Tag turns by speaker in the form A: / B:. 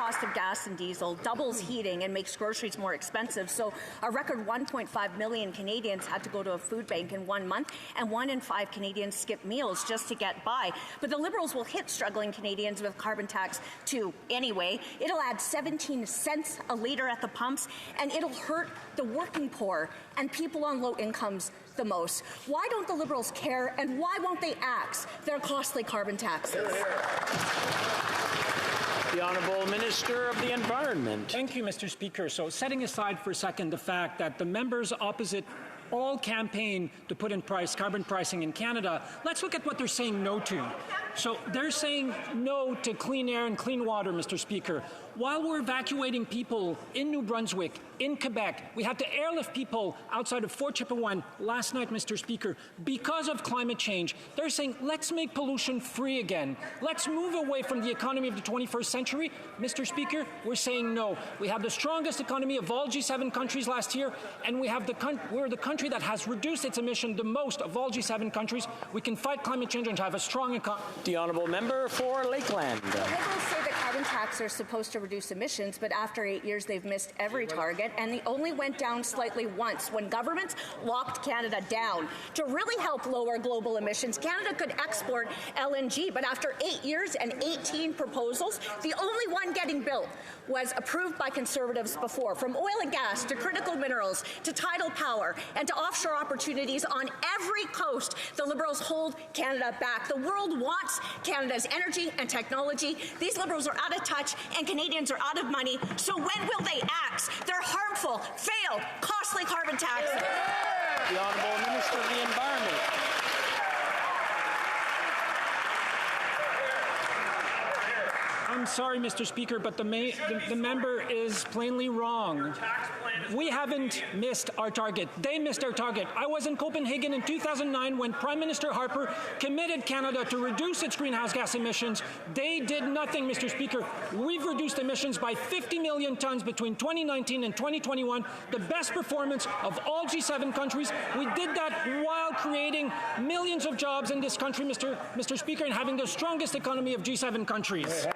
A: cost of gas and diesel, doubles heating, and makes groceries more expensive. So a record 1.5 million Canadians had to go to a food bank in 1 month, and 1 in 5 Canadians skip meals just to get by. But the Liberals will hit struggling Canadians with carbon tax too anyway. It'll add 17 cents a litre at the pumps, and it'll hurt the working poor and people on low incomes the most. Why don't the Liberals care, and why won't they axe their costly carbon taxes?
B: The Honourable Minister of the Environment.
C: Thank you, Mr. Speaker. So setting aside for a second the fact that the members opposite all campaign to put in carbon pricing in Canada, let's look at what they're saying no to. So they're saying no to clean air and clean water, Mr. Speaker. While we're evacuating people in New Brunswick, in Quebec, we had to airlift people outside of Fort Chipewyan last night, Mr. Speaker, because of climate change. They're saying, let's make pollution free again. Let's move away from the economy of the 21st century. Mr. Speaker, we're saying no. We have the strongest economy of all G7 countries last year, and we're the country that has reduced its emission the most of all G7 countries. We can fight climate change and have a strong economy.
B: The Honourable Member for Lakeland.
A: The Liberals say that carbon tax are supposed to reduce emissions, but after 8 years they've missed every target, and they only went down slightly once when governments locked Canada down. To really help lower global emissions, Canada could export LNG, but after 8 years and 18 proposals, the only one getting built was approved by Conservatives before. From oil and gas to critical minerals to tidal power and to offshore opportunities on every coast, the Liberals hold Canada back. The world wants Canada's energy and technology. These Liberals are out of touch and Canadians are out of money. So when will they axe their harmful, failed, costly carbon tax?
B: The Honourable Minister of the Environment.
C: I'm sorry, Mr. Speaker, but the member is plainly wrong. We haven't missed our target. They missed our target. I was in Copenhagen in 2009 when Prime Minister Harper committed Canada to reduce its greenhouse gas emissions. They did nothing, Mr. Speaker. We've reduced emissions by 50 million tons between 2019 and 2021, the best performance of all G7 countries. We did that while creating millions of jobs in this country, Mr. Speaker, and having the strongest economy of G7 countries.